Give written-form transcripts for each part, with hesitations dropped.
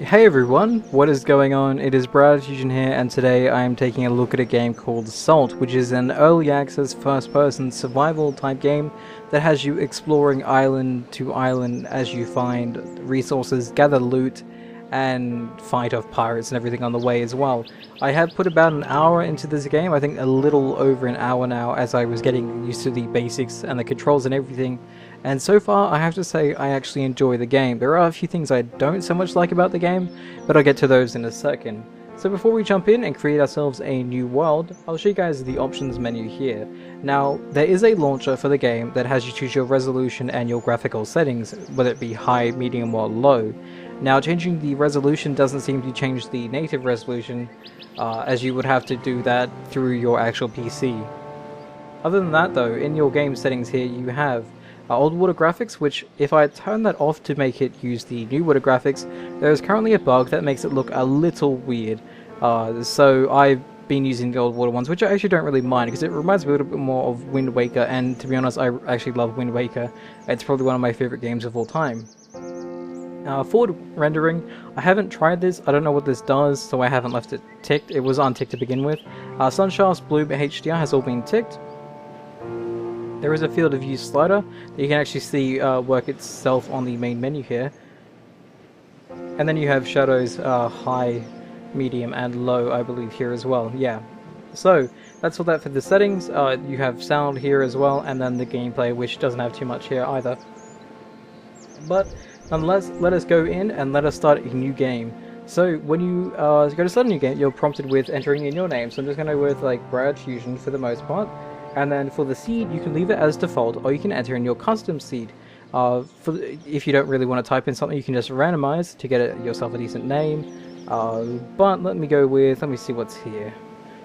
Hey everyone, what is going on? It is Phusion here, and today I am taking a look at a game called Salt, which is an early access first-person survival type game that has you exploring island to island as you find resources, gather loot, and fight off pirates and everything on the way as well. I have put about an hour into this game, I think a little over an hour now, as I was getting used to the basics and the controls and everything. And so far, I have to say, I actually enjoy the game. There are a few things I don't so much like about the game, but I'll get to those in a second. So before we jump in and create ourselves a new world, I'll show you guys the options menu here. Now, there is a launcher for the game that has you choose your resolution and your graphical settings, whether it be high, medium, or low. Now, changing the resolution doesn't seem to change the native resolution, as you would have to do that through your actual PC. Other than that though, in your game settings here you have old water graphics, which if I turn that off to make it use the new water graphics, there is currently a bug that makes it look a little weird. So I've been using the old water ones, which I actually don't really mind because it reminds me a little bit more of Wind Waker, and to be honest, I actually love Wind Waker. It's probably one of my favorite games of all time. Forward rendering, I haven't tried this, I don't know what this does, so I haven't left it ticked. It was unticked to begin with. Sunshafts, Bloom, HDR has all been ticked. There is a field of view slider that you can actually see work itself on the main menu here. And then you have shadows, high, medium, and low, I believe, here as well. Yeah. So, that's all that for the settings. You have sound here as well, and then the gameplay, which doesn't have too much here either. But nonetheless, let us go in and let us start a new game. So when you go to start a new game, you're prompted with entering in your name. So I'm just going to go with like Phusion for the most part. And then for the seed, you can leave it as default, or you can enter in your custom seed. If you don't really want to type in something, you can just randomize to get yourself a decent name. But let me go with, let me see what's here.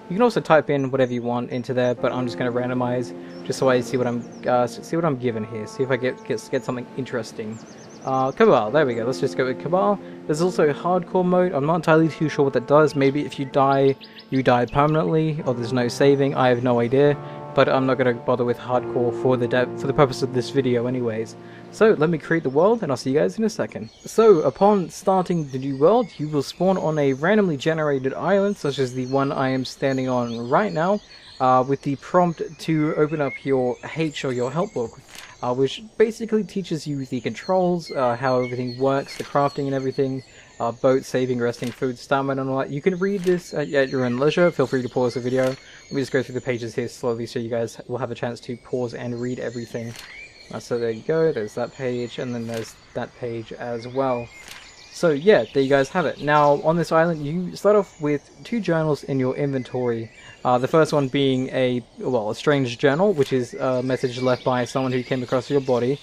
You can also type in whatever you want into there, but I'm just going to randomize just so I see what I'm given here. See if I get something interesting. Cabal, there we go. Let's just go with Cabal. There's also hardcore mode. I'm not entirely too sure what that does. Maybe if you die permanently, or there's no saving. I have no idea. But I'm not going to bother with hardcore for the purpose of this video anyways. So let me create the world and I'll see you guys in a second. So upon starting the new world, you will spawn on a randomly generated island, such as the one I am standing on right now, with the prompt to open up your H or your help book, which basically teaches you the controls, how everything works, the crafting and everything, boat, saving, resting, food, stamina and all that. You can read this at your own leisure. Feel free to pause the video. Let me just go through the pages here slowly so you guys will have a chance to pause and read everything. So there you go, there's that page, and then there's that page as well. So yeah, there you guys have it. Now on this island you start off with two journals in your inventory. The first one being a strange journal, which is a message left by someone who came across your body,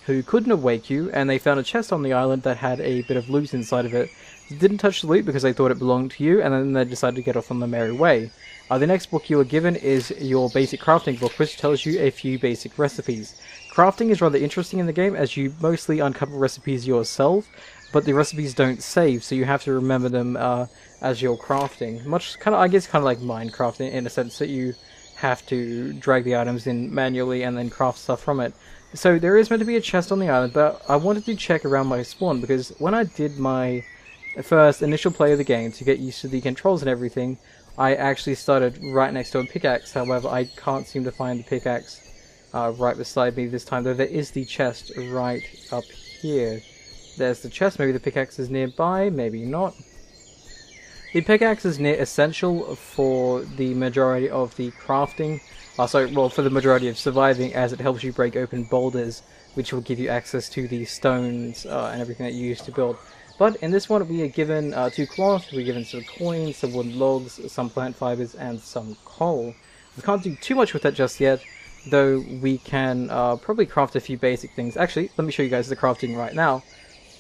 who couldn't awake you, and they found a chest on the island that had a bit of loot inside of it. They didn't touch the loot because they thought it belonged to you, and then they decided to get off on the merry way. The next book you were given is your basic crafting book, which tells you a few basic recipes. Crafting is rather interesting in the game, as you mostly uncover recipes yourself, but the recipes don't save, so you have to remember them as you're crafting. I guess kind of like Minecraft in a sense that you have to drag the items in manually and then craft stuff from it. So there is meant to be a chest on the island, but I wanted to check around my spawn, because when I did my first initial play of the game to get used to the controls and everything, I actually started right next to a pickaxe. However, I can't seem to find the pickaxe right beside me this time, though there is the chest right up here. There's the chest. Maybe the pickaxe is nearby, maybe not. The pickaxe is near essential for the majority of the crafting. For the majority of surviving, as it helps you break open boulders, which will give you access to the stones and everything that you use to build. But in this one we are given 2 cloth, we're given some coins, some wooden logs, some plant fibers, and some coal. We can't do too much with that just yet, though we can probably craft a few basic things. Actually, let me show you guys the crafting right now.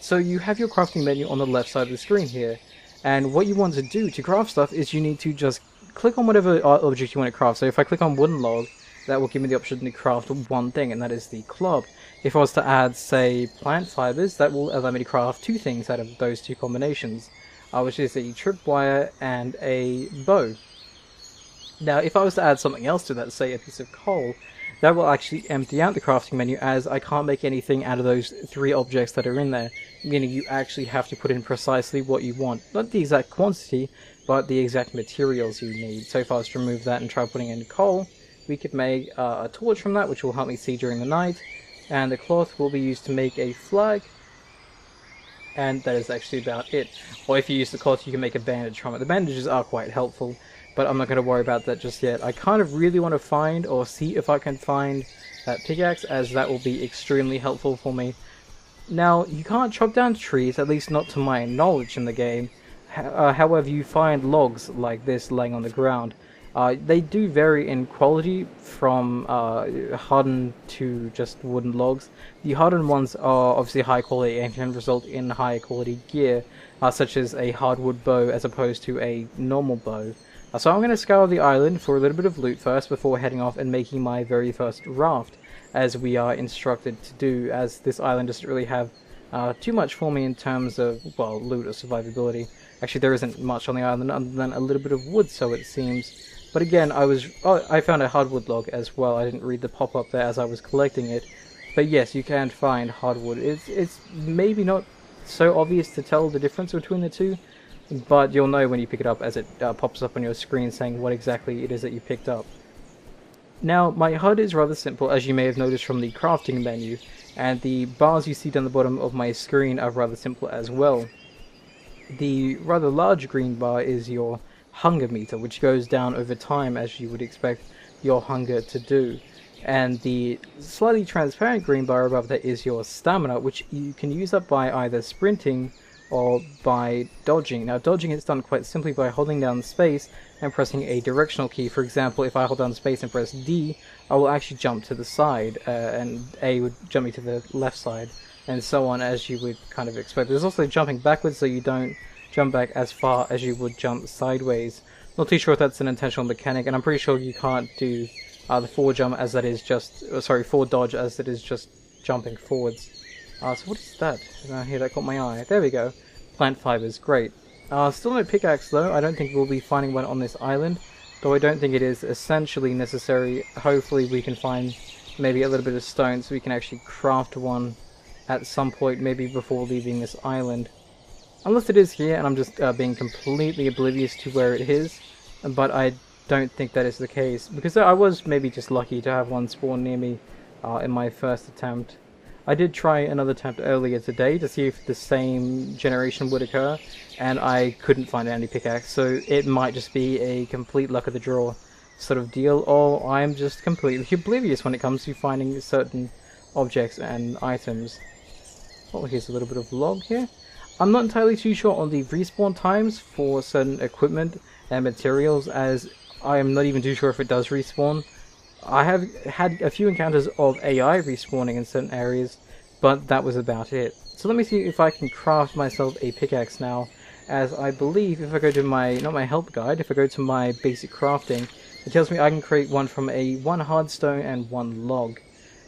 So you have your crafting menu on the left side of the screen here, and what you want to do to craft stuff is you need to just click on whatever object you want to craft. So if I click on wooden log, that will give me the option to craft one thing, and that is the club. If I was to add, say, plant fibers, that will allow me to craft 2 things out of those 2 combinations, which is a tripwire and a bow. Now, if I was to add something else to that, say a piece of coal, that will actually empty out the crafting menu, as I can't make anything out of those 3 objects that are in there, meaning you actually have to put in precisely what you want. Not the exact quantity, but the exact materials you need. So if I was to remove that and try putting in coal, we could make a torch from that, which will help me see during the night, and the cloth will be used to make a flag, and that is actually about it. Or if you use the cloth, you can make a bandage from it. The bandages are quite helpful, but I'm not going to worry about that just yet. I kind of really want to find, or see if I can find, that pickaxe, as that will be extremely helpful for me. Now, you can't chop down trees, at least not to my knowledge in the game. However, you find logs like this laying on the ground. They do vary in quality from hardened to just wooden logs. The hardened ones are obviously high quality and can result in high quality gear, such as a hardwood bow as opposed to a normal bow. So I'm going to scour the island for a little bit of loot first before heading off and making my very first raft, as we are instructed to do, as this island doesn't really have too much for me in terms of, well, loot or survivability. Actually, there isn't much on the island other than a little bit of wood, so it seems. But again, I found a hardwood log as well. I didn't read the pop-up there as I was collecting it. But yes, you can find hardwood. It's maybe not so obvious to tell the difference between the two, but you'll know when you pick it up, as it pops up on your screen saying what exactly it is that you picked up. Now, my HUD is rather simple, as you may have noticed from the crafting menu, and the bars you see down the bottom of my screen are rather simple as well. The rather large green bar is your hunger meter, which goes down over time as you would expect your hunger to do. And the slightly transparent green bar above that is your stamina, which you can use up by either sprinting or by dodging. Now, dodging is done quite simply by holding down space and pressing a directional key. For example, if I hold down space and press D, I will actually jump to the side, and A would jump me to the left side, and so on, as you would kind of expect. There's also jumping backwards, so you don't jump back as far as you would jump sideways. Not too sure if that's an intentional mechanic, and I'm pretty sure you can't do the forward jump, as that is just, forward dodge, as it is just jumping forwards. So what is that? Here, that caught my eye. There we go. Plant fibers, great. Still no pickaxe though. I don't think we'll be finding one on this island, though I don't think it is essentially necessary. Hopefully we can find maybe a little bit of stone so we can actually craft one at some point, maybe before leaving this island. Unless it is here and I'm just being completely oblivious to where it is, but I don't think that is the case, because I was maybe just lucky to have one spawn near me in my first attempt. I did try another attempt earlier today to see if the same generation would occur, and I couldn't find any pickaxe, so it might just be a complete luck of the draw sort of deal, or I'm just completely oblivious when it comes to finding certain objects and items. Oh, here's a little bit of log here. I'm not entirely too sure on the respawn times for certain equipment and materials, as I am not even too sure if it does respawn. I have had a few encounters of AI respawning in certain areas, but that was about it. So let me see if I can craft myself a pickaxe now, as I believe if I go to my, not my help guide, if I go to my basic crafting, it tells me I can create one from one hard stone and 1 log.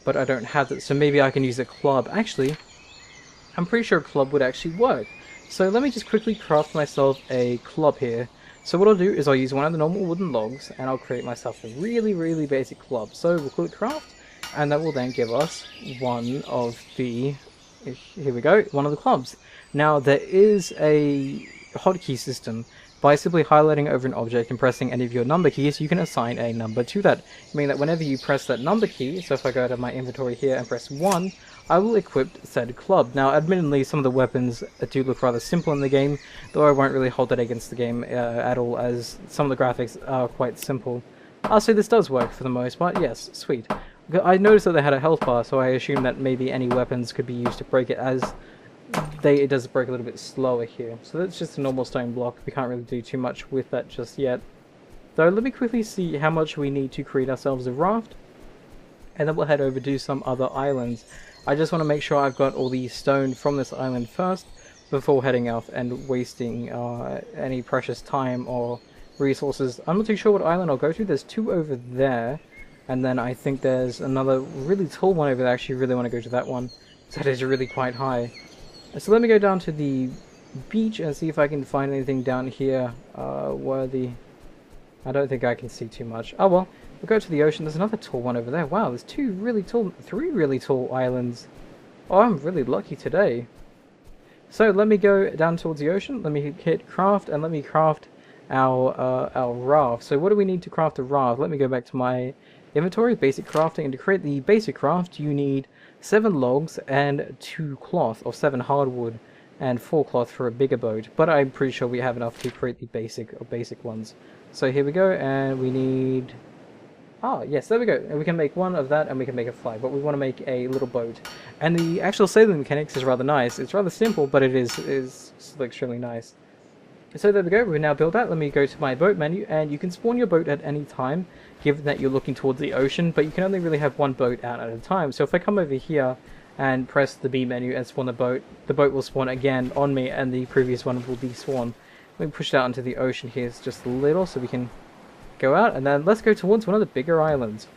But I don't have that, so maybe I can use a club. Actually, I'm pretty sure a club would actually work. So let me just quickly craft myself a club here. So what I'll do is I'll use one of the normal wooden logs, and I'll create myself a really basic club. So we'll click craft, and that will then give us one of the, here we go, one of the clubs. Now there is a hotkey system. By simply highlighting over an object and pressing any of your number keys, you can assign a number to that. Meaning that whenever you press that number key, so if I go to my inventory here and press 1, I will equip said club. Now, admittedly, some of the weapons do look rather simple in the game, though I won't really hold that against the game at all, as some of the graphics are quite simple. I'll say this does work for the most part. Yes, sweet. I noticed that they had a health bar, so I assumed that maybe any weapons could be used to break it, as it does break a little bit slower here. So that's just a normal stone block. We can't really do too much with that just yet. Though, let me quickly see how much we need to create ourselves a raft, and then we'll head over to some other islands. I just want to make sure I've got all the stone from this island first, before heading off and wasting any precious time or resources. I'm not too sure what island I'll go to. There's 2 over there, and then I think there's another really tall one over there. I actually really want to go to that one. That is really quite high. So let me go down to the beach and see if I can find anything down here worthy. I don't think I can see too much. Oh well, We'll go to the ocean. There's another tall one over there. Wow, there's three really tall islands. Oh, I'm really lucky today. So let me go down towards the ocean. Let me hit craft, and let me craft our raft. So what do we need to craft a raft? Let me go back to my inventory, basic crafting, and to create the basic craft, you need 7 logs and 2 cloth, or 7 hardwood and 4 cloth for a bigger boat. But I'm pretty sure we have enough to create the basic ones. So here we go, and we need. Ah, yes, there we go. And we can make one of that, and we can make a flag, but we want to make a little boat. And the actual sailing mechanics is rather nice. It's rather simple, but it is still extremely nice. So there we go, we're now built that. Let me go to my boat menu, and you can spawn your boat at any time, given that you're looking towards the ocean, but you can only really have one boat out at a time. So if I come over here and press the B menu and spawn the boat will spawn again on me, and the previous one will despawn. Let me push it out into the ocean here just a little so we can go out, and then let's go towards one of the bigger islands.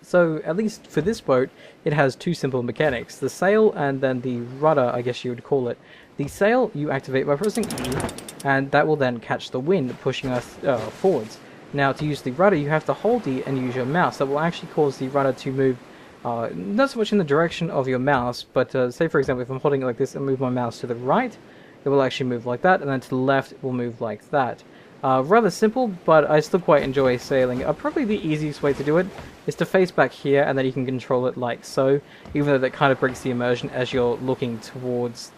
So at least for this boat, it has 2 simple mechanics: the sail and then the rudder, I guess you would call it. The sail you activate by pressing E, and that will then catch the wind, pushing us forwards. Now to use the rudder, you have to hold E and use your mouse. That will actually cause the rudder to move not so much in the direction of your mouse, but say for example if I'm holding it like this and move my mouse to the right, it will actually move like that, and then to the left it will move like that. Rather simple, but I still quite enjoy sailing. Probably the easiest way to do it is to face back here, and then you can control it like so, even though that kind of breaks the immersion as you're looking towards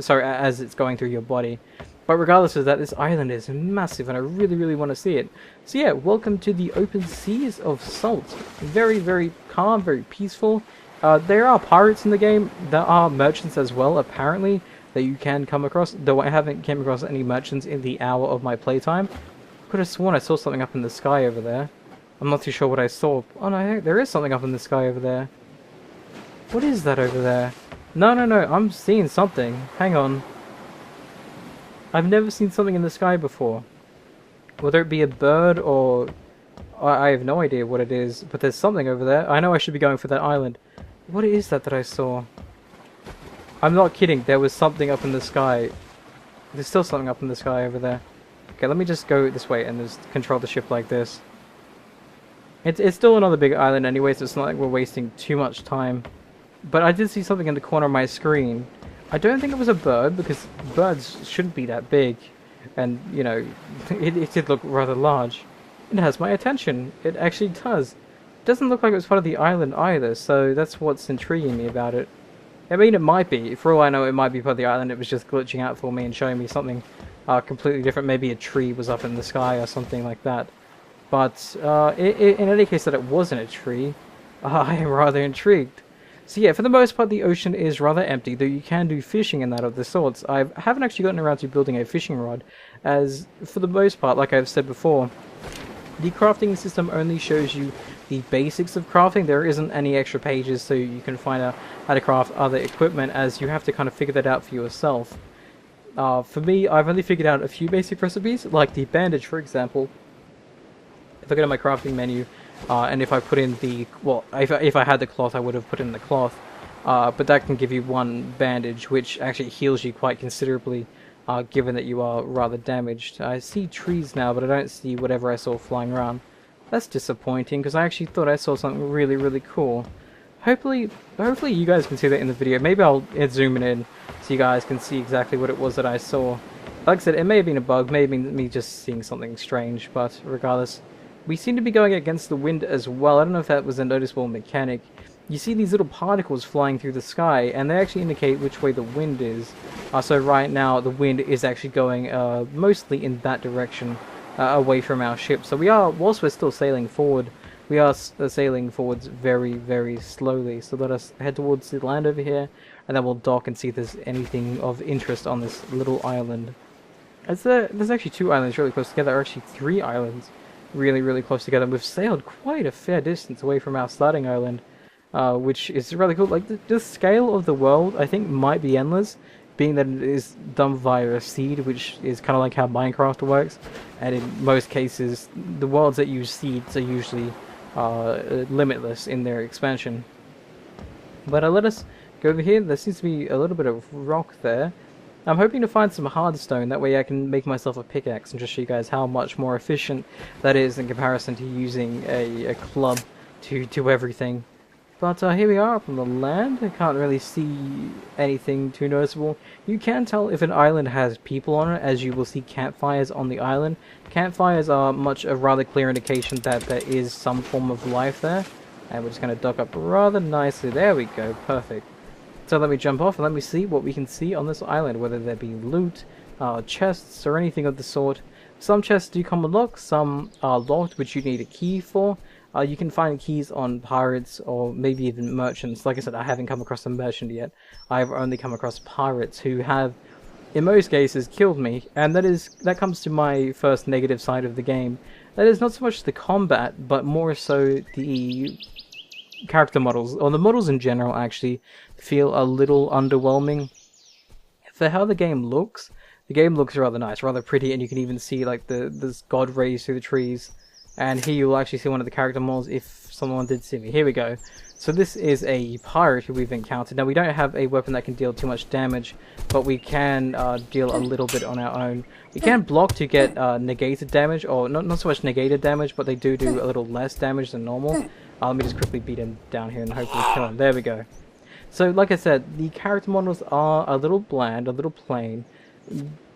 as it's going through your body. But regardless of that, this island is massive, and I really want to see it. So yeah, welcome to the open seas of Salt. Very, very calm, very peaceful. There are pirates in the game. There are merchants as well, apparently, that you can come across, though I haven't came across any merchants in the hour of my playtime. Could have sworn I saw something up in the sky over there. I'm not too sure what I saw. Oh no, there is something up in the sky over there. What is that over there? No, I'm seeing something. Hang on. I've never seen something in the sky before. Whether it be a bird or... I have no idea what it is, but there's something over there. I know I should be going for that island. What is that I saw? I'm not kidding, there was something up in the sky. There's still something up in the sky over there. Okay, let me just go this way and just control the ship like this. It's still another big island anyway, so it's not like we're wasting too much time. But I did see something in the corner of my screen. I don't think it was a bird, because birds shouldn't be that big. And, you know, it did look rather large. It has my attention. It actually does. It doesn't look like it was part of the island either, so that's what's intriguing me about it. I mean, it might be. For all I know, it might be part of the island. It was just glitching out for me and showing me something completely different. Maybe a tree was up in the sky or something like that. But in any case that it wasn't a tree, I am rather intrigued. So yeah, for the most part, the ocean is rather empty, though you can do fishing in that of the sorts. I haven't actually gotten around to building a fishing rod, as for the most part, like I've said before, the crafting system only shows you the basics of crafting. There isn't any extra pages so you can find out how to craft other equipment, as you have to kind of figure that out for yourself. For me, I've only figured out a few basic recipes, like the bandage, for example. If I go to my crafting menu, and if I put in the... well, if I had the cloth, I would have put in the cloth. But that can give you 1 bandage, which actually heals you quite considerably, given that you are rather damaged. I see trees now, but I don't see whatever I saw flying around. That's disappointing, because I actually thought I saw something really cool. Hopefully you guys can see that in the video. Maybe I'll zoom it in so you guys can see exactly what it was that I saw. Like I said, it may have been a bug, maybe me just seeing something strange, but regardless. We seem to be going against the wind as well. I don't know if that was a noticeable mechanic. You see these little particles flying through the sky, and they actually indicate which way the wind is. So right now, the wind is actually going mostly in that direction, away from our ship. So we are, whilst we're still sailing forward, we are sailing forwards very slowly. So let us head towards the land over here, and then we'll dock and see if there's anything of interest on this little island. There's actually 2 islands really close together, or actually 3 islands really close together. And we've sailed quite a fair distance away from our starting island, which is really cool. Like the scale of the world, I think, might be endless, being that it is done via a seed, which is kind of like how Minecraft works. And in most cases, the worlds that use seeds are usually limitless in their expansion. But let us go over here. There seems to be a little bit of rock there. I'm hoping to find some hardstone, that way I can make myself a pickaxe and just show you guys how much more efficient that is in comparison to using a club to do everything. But here we are up on the land. I can't really see anything too noticeable. You can tell if an island has people on it, as you will see campfires on the island. Campfires are a rather clear indication that there is some form of life there. And we're just going to dock up rather nicely. There we go, perfect. So let me jump off and let me see what we can see on this island, whether there be loot, chests, or anything of the sort. Some chests do come unlocked, some are locked, which you need a key for. You can find keys on pirates or maybe even merchants. Like I said, I haven't come across a merchant yet. I've only come across pirates who have, in most cases, killed me. And that comes to my first negative side of the game. That is not so much the combat, but more so the character models, or the models in general actually feel a little underwhelming. For how the game looks rather nice, rather pretty, and you can even see like this god rays through the trees. And here you'll actually see one of the character models if someone did see me. Here we go. So this is a pirate who we've encountered. Now we don't have a weapon that can deal too much damage, but we can deal a little bit on our own. We can block to get negated damage, or not so much negated damage, but they do a little less damage than normal. Let me just quickly beat him down here and hopefully kill him. There we go. So like I said, the character models are a little bland, a little plain.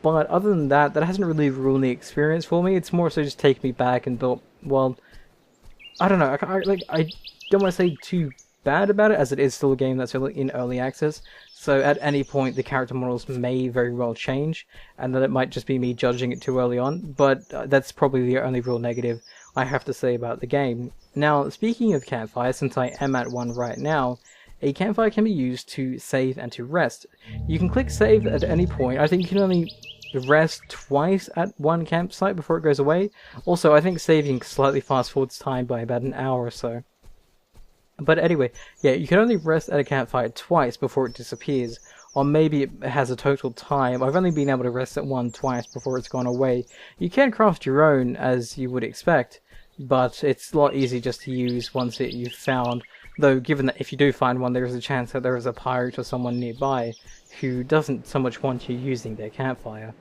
But other than that, that hasn't really ruined the experience for me. It's more so just taken me back and thought, well, I don't know. I don't want to say too bad about it, as it is still a game that's in early access. So at any point, the character models may very well change, and then it might just be me judging it too early on. But that's probably the only real negative I have to say about the game. Now, speaking of campfire, since I am at one right now, a campfire can be used to save and to rest. You can click save at any point. I think you can only rest twice at one campsite before it goes away. Also, I think saving slightly fast forwards time by about an hour or so. But anyway, yeah, you can only rest at a campfire twice before it disappears. Or maybe it has a total time. I've only been able to rest at one twice before it's gone away. You can craft your own, as you would expect, but it's a lot easier just to use once you've found. Though, given that if you do find one, there is a chance that there is a pirate or someone nearby who doesn't so much want you using their campfire.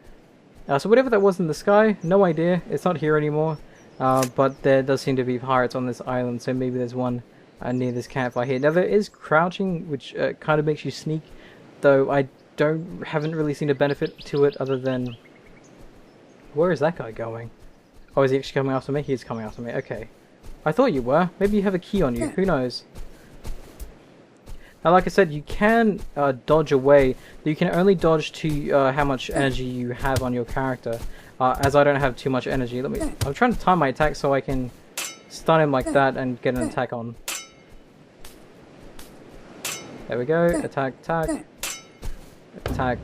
So whatever that was in the sky, no idea. It's not here anymore. But there does seem to be pirates on this island, so maybe there's one near this campfire here. Now there is crouching, which kind of makes you sneak, though I haven't really seen a benefit to it other than... Where is that guy going? Oh, is he actually coming after me? He is coming after me, okay. I thought you were. Maybe you have a key on you, who knows? Now, like I said, you can dodge away. You can only dodge to how much energy you have on your character. As I don't have too much energy, I'm trying to time my attack so I can stun him like that and get an attack on. There we go. Attack, attack. Attack,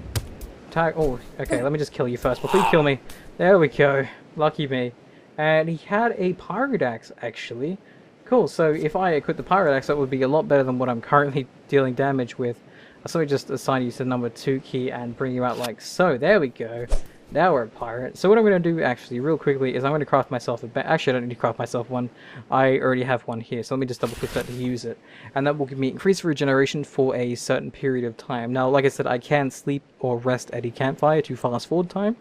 attack. Oh, okay, let me just kill you first before you kill me. There we go. Lucky me. And he had a pirate axe, actually. Cool, so if I equip the pirate axe, that would be a lot better than what I'm currently dealing damage with. So we just assign you to the number 2 key and bring you out like so. There we go. Now we're a pirate. So what I'm going to do, actually, real quickly, is I'm going to craft myself a actually, I don't need to craft myself one. I already have one here, so let me just double click that to use it. And that will give me increased regeneration for a certain period of time. Now, like I said, I can sleep or rest at a campfire to fast forward time.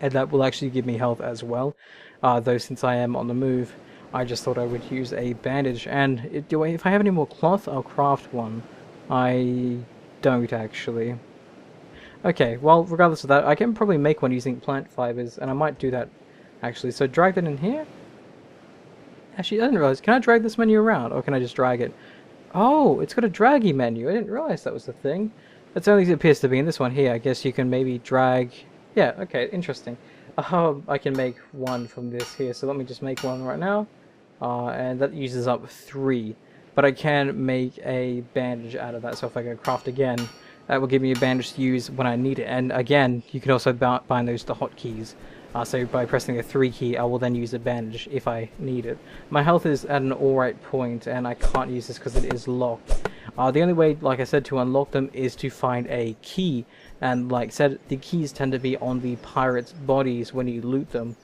And that will actually give me health as well. Though since I am on the move, I just thought I would use a bandage. And if I have any more cloth, I'll craft one. I don't actually. Okay, well, regardless of that, I can probably make one using plant fibers, and I might do that, actually. So drag that in here. Actually, I didn't realize. Can I drag this menu around, or can I just drag it? Oh, it's got a draggy menu. I didn't realize that was the thing. That's only appears to be in this one here. I guess you can maybe drag... Yeah, okay, interesting. I can make one from this here, so let me just make one right now. And that uses up 3. But I can make a bandage out of that, so if I go craft again, that will give me a bandage to use when I need it. And again, you can also bind those to hotkeys. So by pressing the 3 key, I will then use a bandage if I need it. My health is at an alright point, and I can't use this because it is locked. The only way, like I said, to unlock them is to find a key. And like I said, the keys tend to be on the pirates' bodies when you loot them,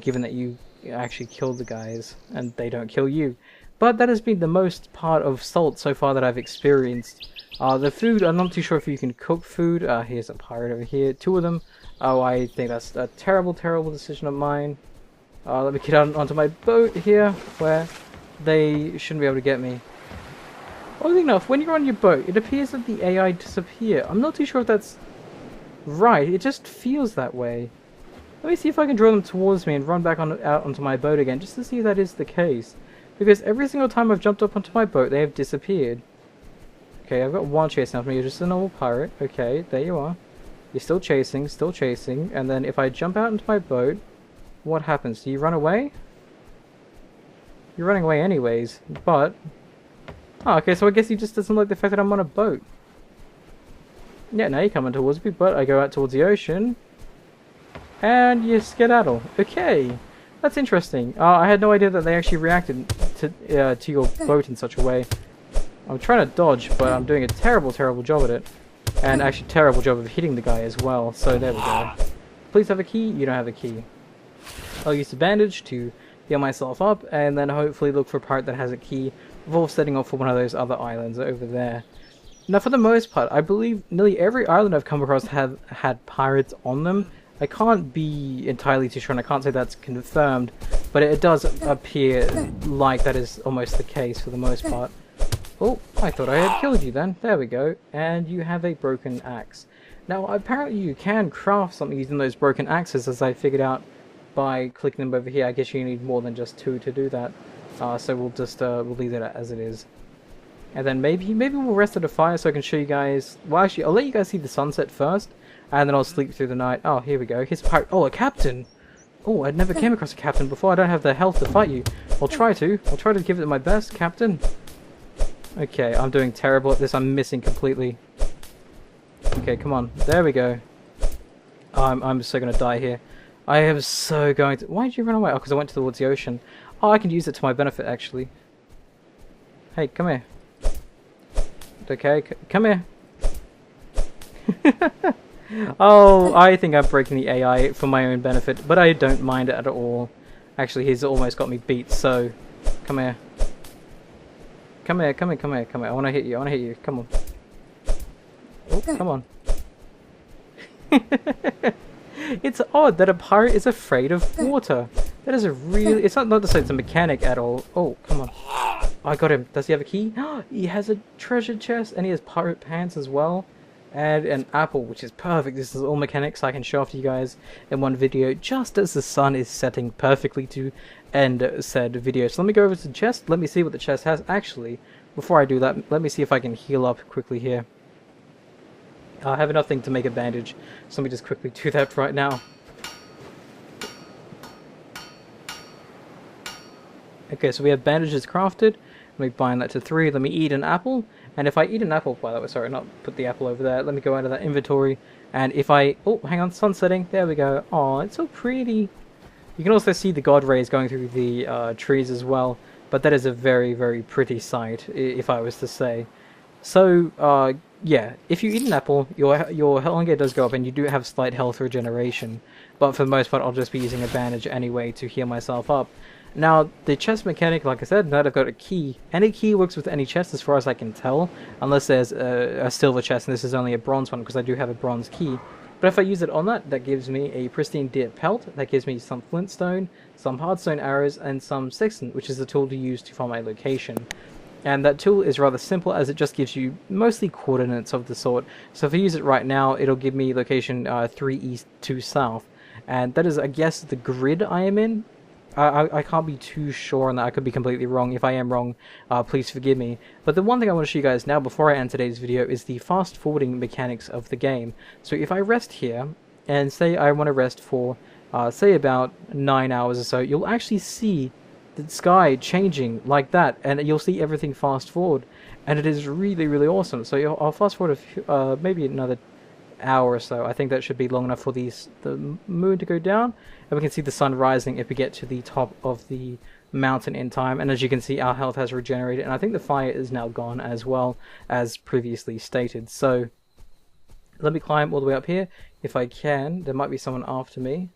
given that you actually kill the guys, and they don't kill you. But that has been the most part of Salt so far that I've experienced. The food, I'm not too sure if you can cook food. Here's a pirate over here, 2 of them. Oh, I think that's a terrible, terrible decision of mine. Let me get onto my boat here, where they shouldn't be able to get me. Oddly enough, when you're on your boat, it appears that the AI disappear. I'm not too sure if that's right, it just feels that way. Let me see if I can draw them towards me and run back out onto my boat again, just to see if that is the case. Because every single time I've jumped up onto my boat, they have disappeared. Okay, I've got one chasing after me. You're just a normal pirate. Okay, there you are. You're still chasing, and then if I jump out into my boat, what happens? Do you run away? You're running away anyways, but... Oh, okay, so I guess he just doesn't like the fact that I'm on a boat. Yeah, now you're coming towards me, but I go out towards the ocean, and you skedaddle. Okay, that's interesting. I had no idea that they actually reacted to your boat in such a way. I'm trying to dodge, but I'm doing a terrible, terrible job at it. And actually terrible job of hitting the guy as well, so there we go. Please have a key? You don't have a key. I'll use the bandage to heal myself up, and then hopefully look for a pirate that has a key before setting off for one of those other islands over there. Now for the most part, I believe nearly every island I've come across have had pirates on them. I can't be entirely too sure, and I can't say that's confirmed, but it does appear like that is almost the case for the most part. Oh, I thought I had killed you then. There we go. And you have a broken axe. Now, apparently you can craft something using those broken axes, as I figured out by clicking them over here. I guess you need more than just 2 to do that. So we'll just we'll leave it as it is. And then maybe we'll rest at a fire so I can show you guys... Well, actually, I'll let you guys see the sunset first, and then I'll sleep through the night. Oh, here we go. Here's a pirate. Oh, a captain! Oh, I'd never came across a captain before. I don't have the health to fight you. I'll try to give it my best, captain. Okay, I'm doing terrible at this. I'm missing completely. Okay, come on. There we go. Oh, I'm so gonna die here. I am so going to... Why did you run away? Oh, because I went towards the ocean. Oh, I can use it to my benefit, actually. Hey, come here. Okay, come here. Oh, I think I'm breaking the AI for my own benefit, but I don't mind it at all. Actually, he's almost got me beat, so... Come here. Come here. I want to hit you, come on. Oh, come on. It's odd that a pirate is afraid of water. That is a really... It's not to say it's a mechanic at all. Oh, come on. Oh, I got him. Does he have a key? He has a treasure chest, and he has pirate pants as well. And an apple, which is perfect. This is all mechanics I can show off to you guys in one video, just as the sun is setting perfectly to end said video. So let me go over to the chest. Let me see what the chest has. Actually, before I do that, let me see if I can heal up quickly here. I have nothing to make a bandage, so let me just quickly do that right now. Okay, so we have bandages crafted. Let me bind that to 3. Let me eat an apple. And if I eat an apple, by the way, sorry, not put the apple over there. Let me go out of that inventory. And if I... Oh, hang on, sun setting. There we go. Oh, it's so pretty. You can also see the god rays going through the trees as well. But that is a very, very pretty sight, if I was to say. So, yeah, if you eat an apple, your hunger does go up, and you do have slight health regeneration. But for the most part, I'll just be using a bandage anyway to heal myself up. Now, the chest mechanic, like I said, now that I've got a key. Any key works with any chest as far as I can tell, unless there's a silver chest, and this is only a bronze one, because I do have a bronze key. But if I use it on that, that gives me a pristine deer pelt, that gives me some flintstone, some hardstone arrows, and some sextant, which is the tool to use to find my location. And that tool is rather simple, as it just gives you mostly coordinates of the sort. So if I use it right now, it'll give me location 3 east, 2 south. And that is, I guess, the grid I am in. I can't be too sure on that. I could be completely wrong. If I am wrong, please forgive me. But the one thing I want to show you guys now before I end today's video is the fast forwarding mechanics of the game. So if I rest here, and say I want to rest for, say about 9 hours or so, you'll actually see the sky changing like that, and you'll see everything fast forward. And it is really, really awesome. So I'll fast forward maybe another hour or so. I think that should be long enough for the moon to go down, and we can see the sun rising if we get to the top of the mountain in time. And as you can see, our health has regenerated, and I think the fire is now gone as well, as previously stated. So let me climb all the way up here if I can. There might be someone after me.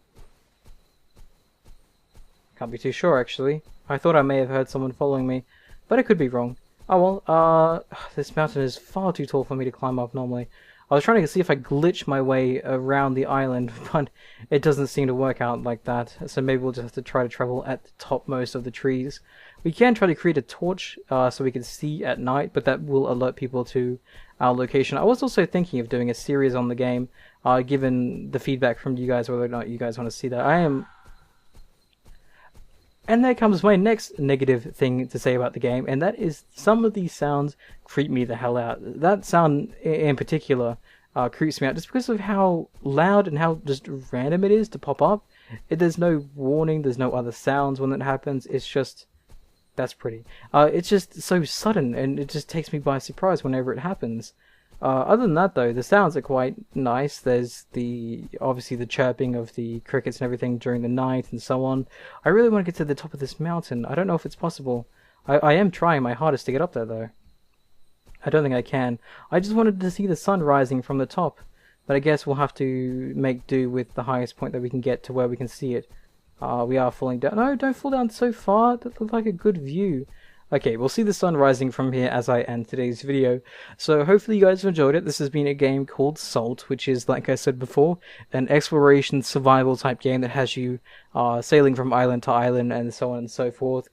Can't be too sure, actually. I thought I may have heard someone following me. but I could be wrong. Oh well, this mountain is far too tall for me to climb up normally. I was trying to see if I glitch my way around the island, but it doesn't seem to work out like that, so maybe we'll just have to try to travel at the topmost of the trees. We can try to create a torch so we can see at night, but that will alert people to our location. I was also thinking of doing a series on the game, given the feedback from you guys, whether or not you guys want to see that. And there comes my next negative thing to say about the game, and that is some of these sounds creep me the hell out. That sound in particular creeps me out just because of how loud and how just random it is to pop up. There's no warning, there's no other sounds when that happens. It's just, that's pretty. It's just so sudden, and it just takes me by surprise whenever it happens. Other than that, though, the sounds are quite nice. There's obviously the chirping of the crickets and everything during the night and so on. I really want to get to the top of this mountain. I don't know if it's possible. I am trying my hardest to get up there, though. I don't think I can. I just wanted to see the sun rising from the top, but I guess we'll have to make do with the highest point that we can get to where we can see it. We are falling down. No, don't fall down so far. That looks like a good view. Okay, we'll see the sun rising from here as I end today's video. So hopefully you guys have enjoyed it. This has been a game called Salt, which is, like I said before, an exploration survival type game that has you sailing from island to island and so on and so forth.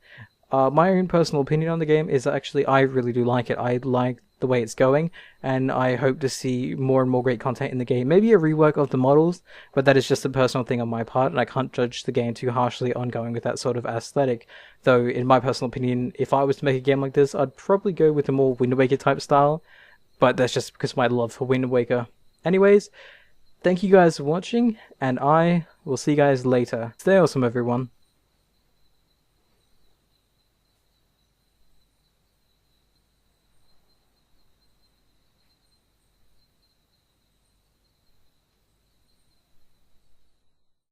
My own personal opinion on the game is actually I really do like it. I like the way it's going, and I hope to see more and more great content in the game. Maybe a rework of the models, but that is just a personal thing on my part, and I can't judge the game too harshly on going with that sort of aesthetic. Though, in my personal opinion, if I was to make a game like this, I'd probably go with a more Wind Waker type style, but that's just because of my love for Wind Waker. Anyways, thank you guys for watching, and I will see you guys later. Stay awesome, everyone.